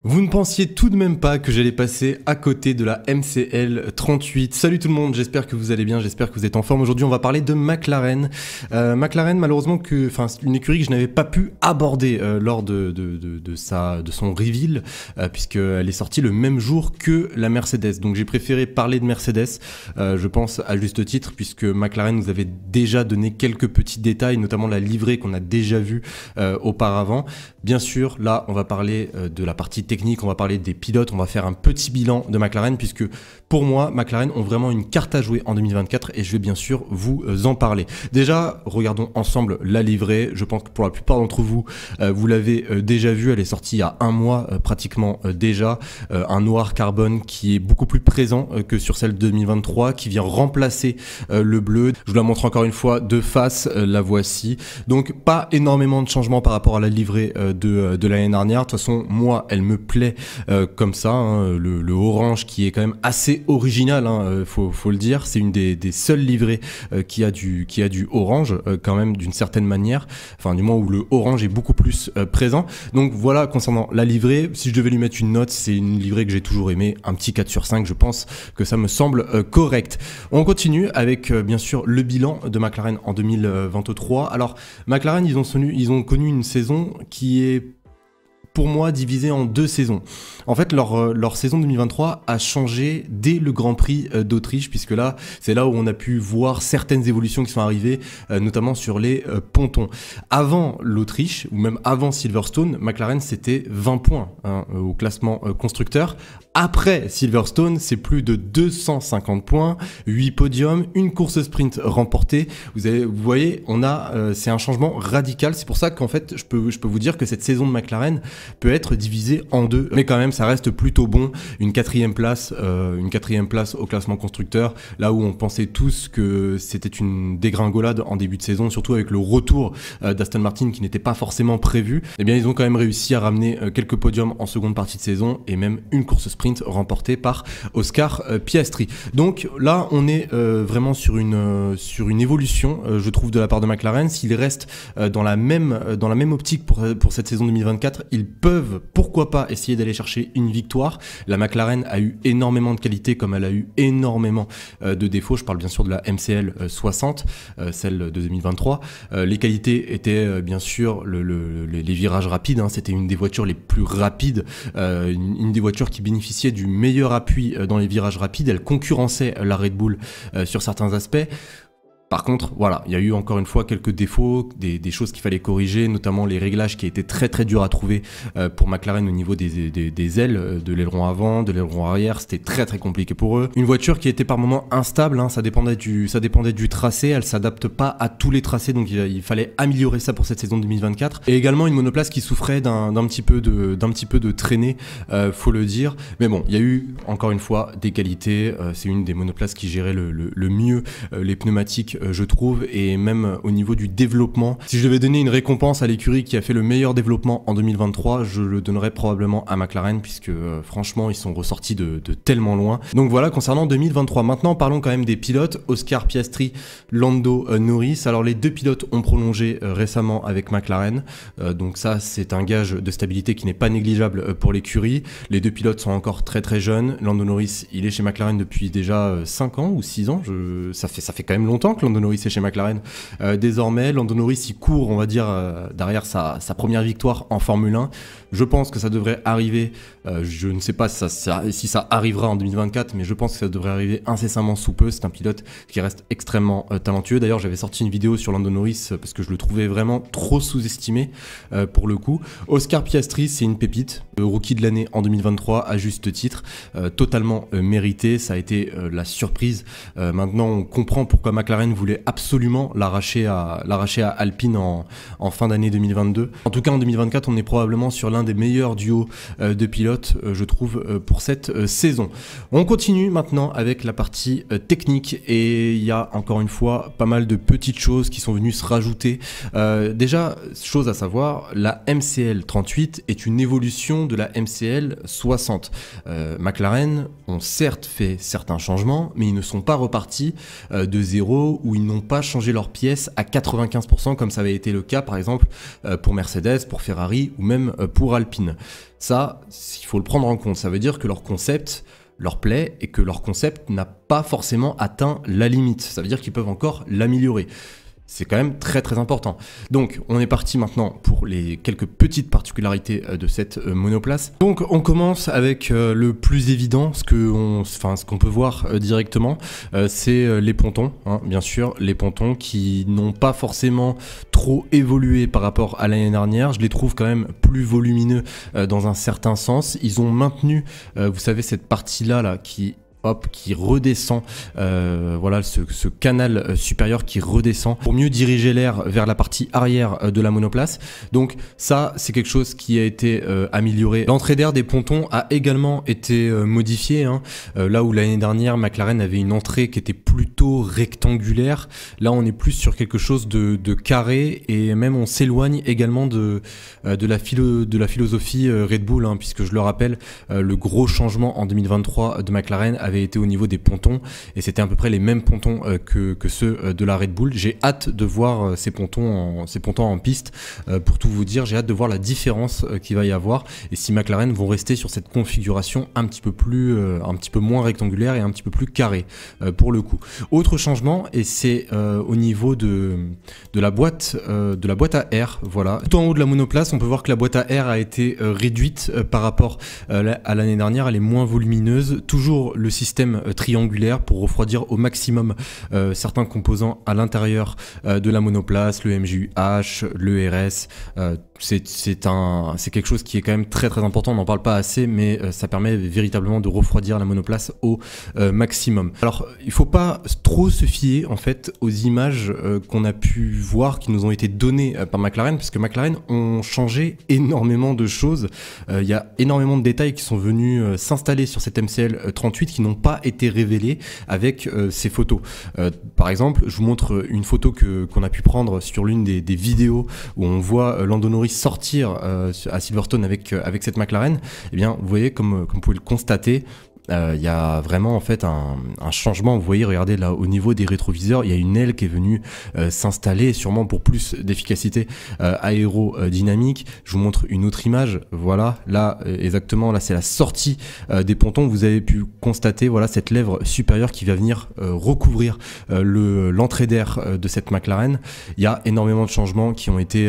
Vous ne pensiez tout de même pas que j'allais passer à côté de la MCL 38. Salut tout le monde, j'espère que vous allez bien, j'espère que vous êtes en forme. Aujourd'hui on va parler de McLaren. McLaren malheureusement c'est une écurie que je n'avais pas pu aborder lors de son reveal, puisqu'elle est sortie le même jour que la Mercedes. Donc j'ai préféré parler de Mercedes, je pense à juste titre, puisque McLaren nous avait déjà donné quelques petits détails, notamment la livrée qu'on a déjà vue auparavant. Bien sûr, là on va parler de la partie technique, on va parler des pilotes, on va faire un petit bilan de McLaren puisque pour moi, McLaren ont vraiment une carte à jouer en 2024 et je vais bien sûr vous en parler. Déjà, regardons ensemble la livrée. Je pense que pour la plupart d'entre vous, vous l'avez déjà vu, elle est sortie il y a un mois pratiquement déjà. Un noir carbone qui est beaucoup plus présent que sur celle de 2023, qui vient remplacer le bleu. Je vous la montre encore une fois de face, la voici. Donc pas énormément de changements par rapport à la livrée de l'année dernière. De toute façon, moi, elle me plaît comme ça, hein, le orange qui est quand même assez original, hein, faut le dire. C'est une des seules livrées qui a du orange quand même d'une certaine manière, enfin du moins où le orange est beaucoup plus présent. Donc voilà concernant la livrée, si je devais lui mettre une note, c'est une livrée que j'ai toujours aimée, un petit 4 sur 5, je pense que ça me semble correct. On continue avec bien sûr le bilan de McLaren en 2023. Alors McLaren, ils ont connu une saison qui est pour moi divisé en deux saisons. En fait, leur saison 2023 a changé dès le Grand Prix d'Autriche, puisque là, c'est là où on a pu voir certaines évolutions qui sont arrivées, notamment sur les pontons. Avant l'Autriche, ou même avant Silverstone, McLaren, c'était 20 points hein, au classement constructeur. Après Silverstone, c'est plus de 250 points, 8 podiums, une course sprint remportée. Vous voyez, c'est un changement radical. C'est pour ça qu'en fait, je peux vous dire que cette saison de McLaren peut être divisée en deux. Mais quand même, ça reste plutôt bon. Une quatrième place au classement constructeur, là où on pensait tous que c'était une dégringolade en début de saison, surtout avec le retour d'Aston Martin qui n'était pas forcément prévu. Eh bien, ils ont quand même réussi à ramener quelques podiums en seconde partie de saison et même une course sprint remportée par Oscar Piastri. Donc là, on est vraiment sur une évolution, je trouve, de la part de McLaren. S'ils restent dans la même optique pour cette saison 2024, ils peuvent, pourquoi pas, essayer d'aller chercher une victoire. La McLaren a eu énormément de qualités comme elle a eu énormément de défauts. Je parle bien sûr de la MCL 60, celle de 2023. Les qualités étaient bien sûr les virages rapides, hein. C'était une des voitures les plus rapides, une des voitures qui bénéficiait du meilleur appui dans les virages rapides. Elle concurrençait la Red Bull sur certains aspects. Par contre, voilà, il y a eu encore une fois quelques défauts, des choses qu'il fallait corriger, notamment les réglages qui étaient très très durs à trouver pour McLaren au niveau des ailes, de l'aileron avant, de l'aileron arrière. C'était très très compliqué pour eux. Une voiture qui était par moments instable, hein, ça dépendait du tracé, elle s'adapte pas à tous les tracés, donc il fallait améliorer ça pour cette saison 2024. Et également une monoplace qui souffrait d'un petit peu de traînée, faut le dire. Mais bon, il y a eu encore une fois des qualités. C'est une des monoplaces qui gérait le mieux les pneumatiques, je trouve, et même au niveau du développement. Si je devais donner une récompense à l'écurie qui a fait le meilleur développement en 2023, je le donnerais probablement à McLaren, puisque franchement, ils sont ressortis de tellement loin. Donc voilà, concernant 2023. Maintenant, parlons quand même des pilotes. Oscar Piastri, Lando Norris. Alors les deux pilotes ont prolongé récemment avec McLaren. Donc ça, c'est un gage de stabilité qui n'est pas négligeable pour l'écurie. Les deux pilotes sont encore très très jeunes. Lando Norris, il est chez McLaren depuis déjà 5 ans ou 6 ans. Ça fait quand même longtemps que Lando Norris est chez McLaren. Désormais, Lando Norris, il court, on va dire, derrière sa première victoire en Formule 1. Je pense que ça devrait arriver, je ne sais pas si ça arrivera en 2024, mais je pense que ça devrait arriver incessamment sous peu. C'est un pilote qui reste extrêmement talentueux. D'ailleurs, j'avais sorti une vidéo sur Lando Norris parce que je le trouvais vraiment trop sous-estimé pour le coup. Oscar Piastri, c'est une pépite. Rookie de l'année en 2023, à juste titre, totalement mérité. Ça a été la surprise. Maintenant, on comprend pourquoi McLaren voulait absolument l'arracher à Alpine en fin d'année 2022. En tout cas, en 2024, on est probablement sur l'un des meilleurs duos de pilotes, je trouve, pour cette saison. On continue maintenant avec la partie technique et il y a encore une fois pas mal de petites choses qui sont venues se rajouter. Déjà, chose à savoir, la MCL 38 est une évolution de la MCL 60. McLaren ont certes fait certains changements, mais ils ne sont pas repartis de zéro où ils n'ont pas changé leurs pièces à 95% comme ça avait été le cas par exemple pour Mercedes, pour Ferrari ou même pour Alpine. Ça, il faut le prendre en compte. Ça veut dire que leur concept leur plaît et que leur concept n'a pas forcément atteint la limite. Ça veut dire qu'ils peuvent encore l'améliorer. C'est quand même très très important. Donc on est parti maintenant pour les quelques petites particularités de cette monoplace. Donc on commence avec le plus évident, ce qu'on peut voir directement, c'est les pontons, hein, bien sûr, les pontons qui n'ont pas forcément trop évolué par rapport à l'année dernière. Je les trouve quand même plus volumineux dans un certain sens. Ils ont maintenu, vous savez, cette partie-là qui redescend, voilà ce canal supérieur qui redescend pour mieux diriger l'air vers la partie arrière de la monoplace. Donc ça c'est quelque chose qui a été amélioré. L'entrée d'air des pontons a également été modifiée, hein. Là où l'année dernière McLaren avait une entrée qui était plutôt rectangulaire, là on est plus sur quelque chose de carré et même on s'éloigne également de la philosophie Red Bull, hein, puisque je le rappelle, le gros changement en 2023 de McLaren avait été au niveau des pontons et c'était à peu près les mêmes pontons que ceux de la Red Bull. J'ai hâte de voir ces pontons en piste. Pour tout vous dire, j'ai hâte de voir la différence qu'il va y avoir et si McLaren vont rester sur cette configuration un petit peu moins rectangulaire et un petit peu plus carré pour le coup. Autre changement, et c'est au niveau de la boîte à air. Voilà. Tout en haut de la monoplace, on peut voir que la boîte à air a été réduite par rapport à l'année dernière. Elle est moins volumineuse. Toujours le système triangulaire pour refroidir au maximum certains composants à l'intérieur de la monoplace, le MJUH, le RS. C'est quelque chose qui est quand même très très important, on n'en parle pas assez, mais ça permet véritablement de refroidir la monoplace au maximum. Alors il faut pas trop se fier en fait aux images qu'on a pu voir, qui nous ont été données par McLaren, parce que McLaren ont changé énormément de choses. Il y a énormément de détails qui sont venus s'installer sur cette MCL 38 qui n'ont pas été révélés avec ces photos. Par exemple, je vous montre une photo qu'on a pu prendre sur l'une des vidéos où on voit Lando Norris sortir à Silverstone avec cette McLaren. Eh bien, vous voyez, comme vous pouvez le constater, il y a vraiment en fait un changement. Vous voyez, regardez là au niveau des rétroviseurs, il y a une aile qui est venue s'installer, sûrement pour plus d'efficacité aérodynamique. Je vous montre une autre image. Voilà, là exactement, là c'est la sortie des pontons. Vous avez pu constater, voilà, cette lèvre supérieure qui va venir recouvrir l'entrée d'air de cette McLaren. Il y a énormément de changements qui ont été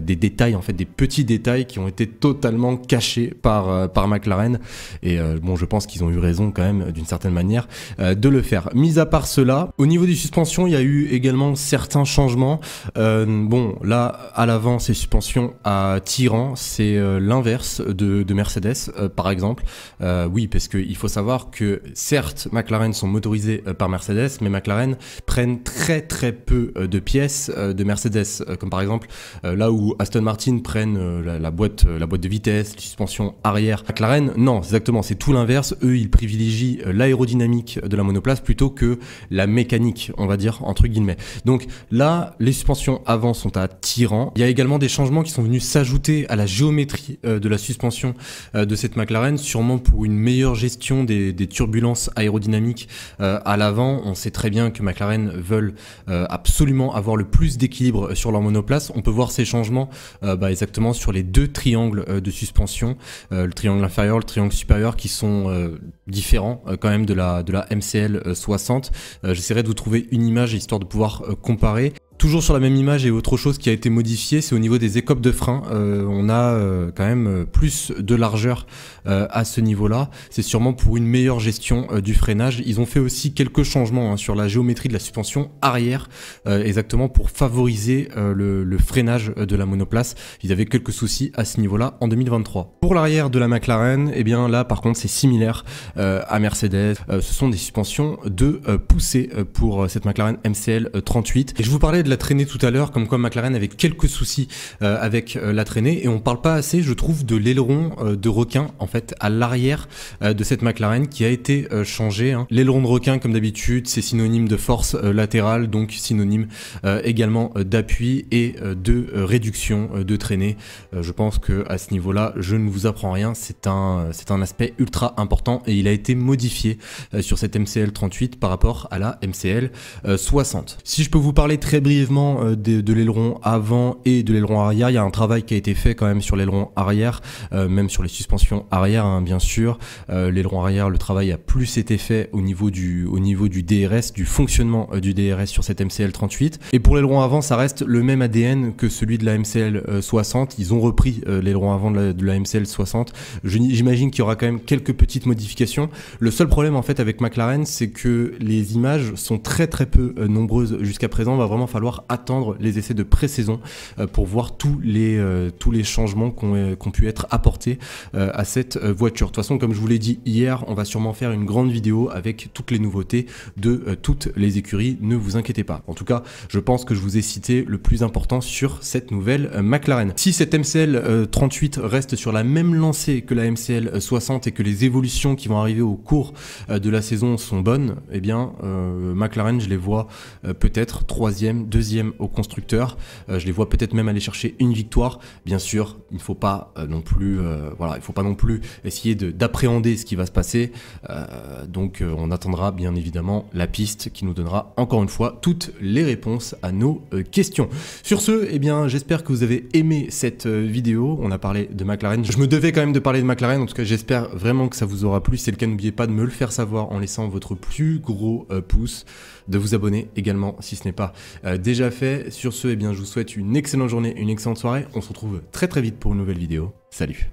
des détails, en fait, des petits détails qui ont été totalement cachés par McLaren. Et bon, je pense qu'ils ont eu raison quand même d'une certaine manière de le faire. Mis à part cela, au niveau des suspensions, il y a eu également certains changements. Bon, là à l'avant, c'est suspension à tirant, c'est l'inverse de Mercedes par exemple. Oui, parce qu'il faut savoir que certes McLaren sont motorisés par Mercedes, mais McLaren prennent très très peu de pièces de Mercedes, comme par exemple là où Aston Martin prennent la boîte de vitesse, les suspensions arrière. McLaren, non, exactement, c'est tout l'inverse. Eux, ils privilégient l'aérodynamique de la monoplace plutôt que la mécanique, on va dire, entre guillemets. Donc là, les suspensions avant sont à tirant. Il y a également des changements qui sont venus s'ajouter à la géométrie de la suspension de cette McLaren, sûrement pour une meilleure gestion des turbulences aérodynamiques à l'avant. On sait très bien que McLaren veulent absolument avoir le plus d'équilibre sur leur monoplace. On peut voir ces changements exactement sur les deux triangles de suspension, le triangle inférieur, le triangle supérieur, qui sont différents quand même de la MCL 60. J'essaierai de vous trouver une image histoire de pouvoir comparer. Toujours sur la même image, et autre chose qui a été modifiée, c'est au niveau des écopes de frein. On a quand même plus de largeur à ce niveau-là. C'est sûrement pour une meilleure gestion du freinage. Ils ont fait aussi quelques changements sur la géométrie de la suspension arrière, exactement pour favoriser le freinage de la monoplace. Ils avaient quelques soucis à ce niveau-là en 2023. Pour l'arrière de la McLaren, eh bien là par contre c'est similaire à Mercedes. Ce sont des suspensions de poussée pour cette McLaren MCL 38. Et je vous parlais de la traînée tout à l'heure, comme quoi McLaren avait quelques soucis avec la traînée, et on parle pas assez, je trouve, de l'aileron de requin en fait à l'arrière de cette McLaren qui a été changé. Hein. L'aileron de requin, comme d'habitude, c'est synonyme de force latérale, donc synonyme également d'appui et de réduction de traînée. Je pense que à ce niveau-là, je ne vous apprends rien, c'est un aspect ultra important et il a été modifié sur cette MCL 38 par rapport à la MCL 60. Si je peux vous parler très brièvement de l'aileron avant et de l'aileron arrière, il y a un travail qui a été fait quand même sur l'aileron arrière, même sur les suspensions arrière, hein, bien sûr. L'aileron arrière, le travail a plus été fait au niveau du DRS, du fonctionnement du DRS sur cette MCL 38. Et pour l'aileron avant, ça reste le même ADN que celui de la MCL 60. Ils ont repris l'aileron avant de la MCL 60. J'imagine qu'il y aura quand même quelques petites modifications. Le seul problème en fait avec McLaren, c'est que les images sont très peu nombreuses jusqu'à présent. Il va vraiment falloir attendre les essais de pré-saison pour voir tous les changements qui ont pu être apportés à cette voiture. De toute façon, comme je vous l'ai dit hier, on va sûrement faire une grande vidéo avec toutes les nouveautés de toutes les écuries. Ne vous inquiétez pas. En tout cas, je pense que je vous ai cité le plus important sur cette nouvelle McLaren. Si cette MCL 38 reste sur la même lancée que la MCL 60 et que les évolutions qui vont arriver au cours de la saison sont bonnes, eh bien McLaren, je les vois peut-être 3e, 2e au constructeur. Je les vois peut-être même aller chercher une victoire. Bien sûr, il ne faut pas non plus, il faut pas non plus essayer d'appréhender ce qui va se passer. Donc on attendra bien évidemment la piste qui nous donnera encore une fois toutes les réponses à nos questions. Sur ce, eh bien, j'espère que vous avez aimé cette vidéo. On a parlé de McLaren. Je me devais quand même de parler de McLaren. En tout cas, j'espère vraiment que ça vous aura plu. Si c'est le cas, n'oubliez pas de me le faire savoir en laissant votre plus gros pouce, de vous abonner également si ce n'est pas déjà fait. Sur ce, eh bien, je vous souhaite une excellente journée, une excellente soirée. On se retrouve très vite pour une nouvelle vidéo. Salut!